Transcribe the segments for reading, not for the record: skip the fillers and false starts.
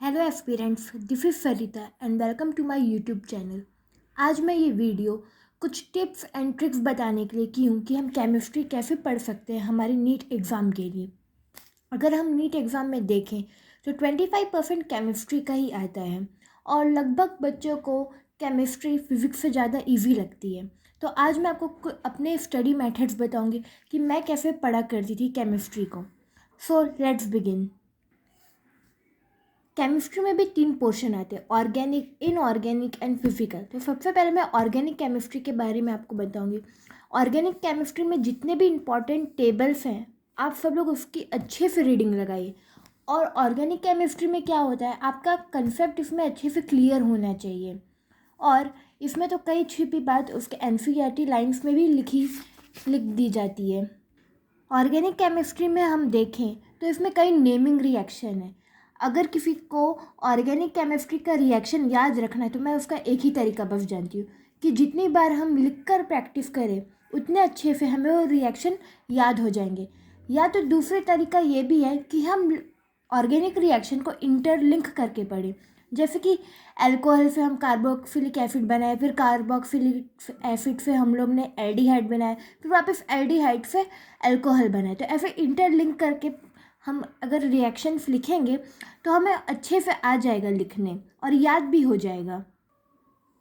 Hello aspirants, this is Sarita and welcome to my YouTube channel. आज मैं ये video कुछ टिप्स एंड ट्रिक्स बताने के लिए की हूँ कि हम केमिस्ट्री कैसे पढ़ सकते हैं हमारे नीट एग्ज़ाम के लिए। अगर हम नीट एग्ज़ाम में देखें तो 25% केमिस्ट्री का ही आता है और लगभग बच्चों को केमिस्ट्री फिज़िक्स से ज़्यादा इजी लगती है। तो आज मैं आपको अपने स्टडी मेथड्स बताऊँगी कि मैं कैसे पढ़ा करती थी केमिस्ट्री को। So let's begin. केमिस्ट्री में भी 3 पोर्शन आते हैं, ऑर्गेनिक, इनऑर्गेनिक एंड फिजिकल। तो सबसे पहले मैं ऑर्गेनिक केमिस्ट्री के बारे में आपको बताऊंगी। ऑर्गेनिक केमिस्ट्री में जितने भी इम्पॉर्टेंट टेबल्स हैं आप सब लोग उसकी अच्छे से रीडिंग लगाइए। और ऑर्गेनिक केमिस्ट्री में क्या होता है, आपका कंसेप्ट इसमें अच्छे से क्लियर होना चाहिए। और इसमें तो कई छिपी बात उसके एनसीईआरटी लाइंस में भी लिख दी जाती है। ऑर्गेनिक केमिस्ट्री में हम देखें तो इसमें कई नेमिंग रिएक्शन है। अगर किसी को ऑर्गेनिक केमिस्ट्री का रिएक्शन याद रखना है तो मैं उसका एक ही तरीका बस जानती हूँ कि जितनी बार हम लिख कर प्रैक्टिस करें उतने अच्छे से हमें वो रिएक्शन याद हो जाएंगे। या तो दूसरा तरीका ये भी है कि हम ऑर्गेनिक रिएक्शन को इंटरलिंक करके पढ़ें। जैसे कि अल्कोहल से हम कार्बोक्सिलिक एसिड बनाए, फिर कार्बोक्सिलिक एसिड से हम लोग ने एल्डिहाइड बनाए, फिर वापस एल्डिहाइड से अल्कोहल बनाए। तो ऐसे इंटरलिंक करके हम अगर रिएक्शंस लिखेंगे तो हमें अच्छे से आ जाएगा लिखने और याद भी हो जाएगा।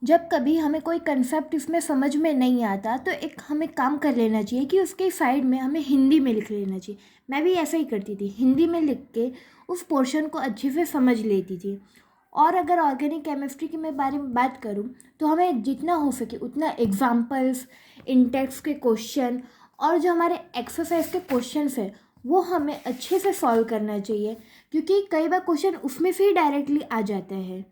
जब कभी हमें कोई कंसेप्ट इसमें समझ में नहीं आता तो हमें काम कर लेना चाहिए कि उसके साइड में हमें हिंदी में लिख लेना चाहिए। मैं भी ऐसा ही करती थी, हिंदी में लिख के उस पोर्शन को अच्छे से समझ लेती थी। और अगर ऑर्गेनिक केमिस्ट्री की मैं बारे में बात करूं तो हमें जितना हो सके उतना एग्जाम्पल्स, इंटेक्स के क्वेश्चन और जो हमारे एक्सरसाइज के क्वेश्चंस है वो हमें अच्छे से सॉल्व करना चाहिए, क्योंकि कई बार क्वेश्चन उसमें से ही डायरेक्टली आ जाता है।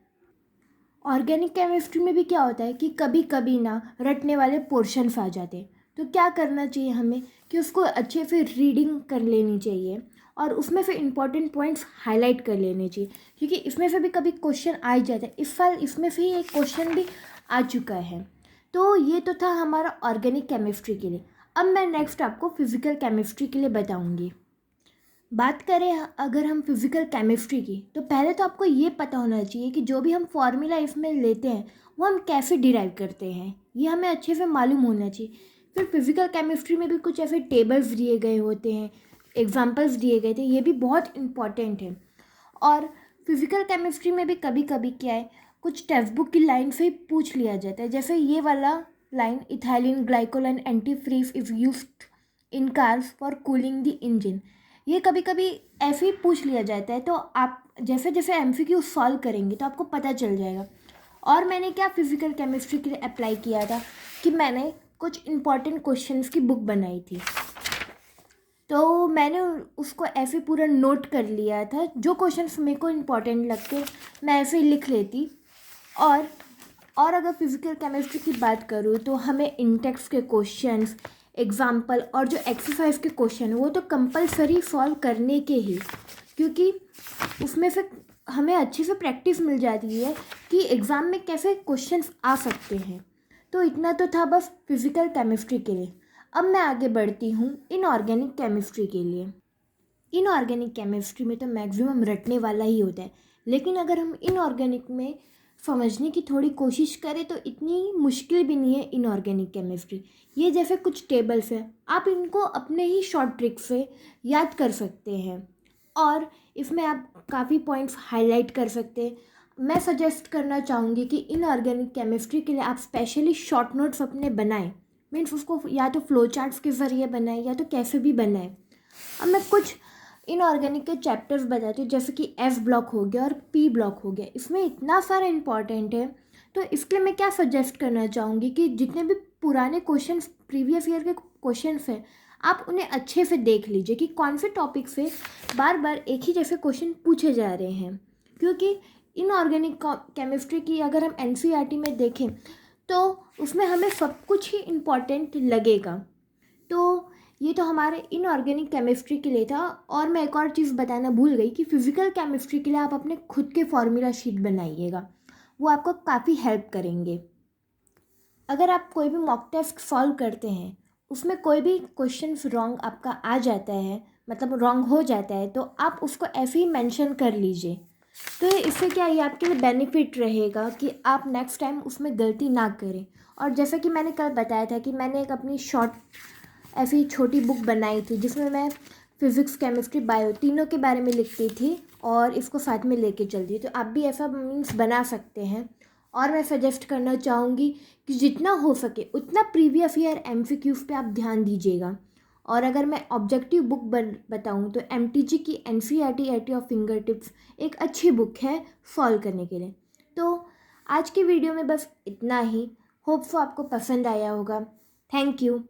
ऑर्गेनिक केमिस्ट्री में भी क्या होता है कि कभी कभी ना रटने वाले पोर्शंस आ जाते हैं। तो क्या करना चाहिए हमें कि उसको अच्छे से रीडिंग कर लेनी चाहिए और उसमें से इम्पॉर्टेंट पॉइंट्स हाईलाइट कर लेने चाहिए, क्योंकि इसमें से भी कभी क्वेश्चन आ ही जाता है। इस साल इसमें से ही एक क्वेश्चन भी आ चुका है। तो ये तो था हमारा ऑर्गेनिक केमिस्ट्री के लिए। अब मैं नेक्स्ट आपको फिज़िकल केमिस्ट्री के लिए बताऊँगी। बात करें अगर हम फिज़िकल केमिस्ट्री की, तो पहले तो आपको ये पता होना चाहिए कि जो भी हम फॉर्मूला इसमें लेते हैं वो हम कैसे डिराइव करते हैं, ये हमें अच्छे से मालूम होना चाहिए। फिर फिज़िकल केमिस्ट्री में भी कुछ ऐसे टेबल्स दिए गए होते हैं, एग्जांपल्स दिए गए थे, ये भी बहुत इम्पॉर्टेंट है। और फिज़िकल केमिस्ट्री में भी कभी कभी क्या है, कुछ टेक्स्ट बुक की लाइन से ही पूछ लिया जाता है। जैसे ये वाला line, ethylene glycol and antifreeze is used in cars for cooling the engine, ये कभी कभी ऐसे ही पूछ लिया जाता है। तो आप जैसे जैसे एमसीक्यू सॉल्व करेंगे तो आपको पता चल जाएगा। और मैंने क्या फिज़िकल केमिस्ट्री के लिए अप्लाई किया था कि मैंने कुछ इम्पॉर्टेंट क्वेश्चंस की बुक बनाई थी। तो मैंने उसको ऐसे पूरा नोट कर लिया था, जो क्वेश्चंस मेरे को इम्पॉर्टेंट लगते मैं ऐसे ही लिख लेती। और अगर फिज़िकल केमिस्ट्री की बात करूँ तो हमें इंटेक्स के क्वेश्चंस, एग्जाम्पल और जो एक्सरसाइज के क्वेश्चन वो तो कंपलसरी सॉल्व करने के ही, क्योंकि उसमें से हमें अच्छे से प्रैक्टिस मिल जाती है कि एग्ज़ाम में कैसे क्वेश्चंस आ सकते हैं। तो इतना तो था बस फिज़िकल केमिस्ट्री के लिए। अब मैं आगे बढ़ती हूँ इनऑर्गेनिक केमिस्ट्री के लिए। इनऑर्गेनिक केमिस्ट्री में तो मैक्सिमम रटने वाला ही होता है, लेकिन अगर हम इनऑर्गेनिक में समझने की थोड़ी कोशिश करें तो इतनी मुश्किल भी नहीं है इनऑर्गेनिक केमिस्ट्री। ये जैसे कुछ टेबल्स हैं, आप इनको अपने ही शॉर्ट ट्रिक से याद कर सकते हैं और इसमें आप काफ़ी पॉइंट्स हाईलाइट कर सकते हैं। मैं सजेस्ट करना चाहूँगी कि इनऑर्गेनिक केमिस्ट्री के लिए आप स्पेशली शॉर्ट नोट्स अपने बनाएं। मीन्स उसको या तो फ्लो चार्ट्स के ज़रिए बनाएं या तो कैसे भी बनाएं। अब मैं कुछ इनऑर्गेनिक के चैप्टर्स बताती हूँ, जैसे कि एफ ब्लॉक हो गया और पी ब्लॉक हो गया। इसमें इतना सारा इम्पॉर्टेंट है, तो इसके लिए मैं क्या सजेस्ट करना चाहूँगी कि जितने भी पुराने क्वेश्चंस, प्रीवियस ईयर के क्वेश्चंस हैं, आप उन्हें अच्छे से देख लीजिए कि कौन से टॉपिक से बार बार एक ही जैसे क्वेश्चन पूछे जा रहे हैं। क्योंकि इनऑर्गेनिक केमिस्ट्री की अगर हम एनसीईआरटी में देखें तो उसमें हमें सब कुछ ही इम्पॉर्टेंट लगेगा। तो ये तो हमारे इनऑर्गेनिक केमिस्ट्री के लिए था। और मैं एक और चीज़ बताना भूल गई कि फिज़िकल केमिस्ट्री के लिए आप अपने खुद के फॉर्मूला शीट बनाइएगा, वो आपको काफ़ी हेल्प करेंगे। अगर आप कोई भी मॉक टेस्ट सॉल्व करते हैं, उसमें कोई भी क्वेश्चन रॉन्ग आपका आ जाता है, मतलब रॉन्ग हो जाता है, तो आप उसको ऐसे ही मेंशन कर लीजिए तो इससे क्या ये आपके लिए बेनिफिट रहेगा कि आप नेक्स्ट टाइम उसमें गलती ना करें। और जैसा कि मैंने कल बताया था कि मैंने एक अपनी शॉर्ट ऐसी छोटी बुक बनाई थी जिसमें मैं फिज़िक्स, केमिस्ट्री, बायो तीनों के बारे में लिखती थी और इसको साथ में लेके चलती। तो आप भी ऐसा मीन्स बना सकते हैं। और मैं सजेस्ट करना चाहूँगी कि जितना हो सके उतना प्रीवियस ईयर एमसीक्यूज़ पे आप ध्यान दीजिएगा। और अगर मैं ऑब्जेक्टिव बुक बताऊँ तो एमटीजी की NCERT at your finger tips एक अच्छी बुक है सॉल्व करने के लिए। तो आज की वीडियो में बस इतना ही। होप सो आपको पसंद आया होगा। Thank you.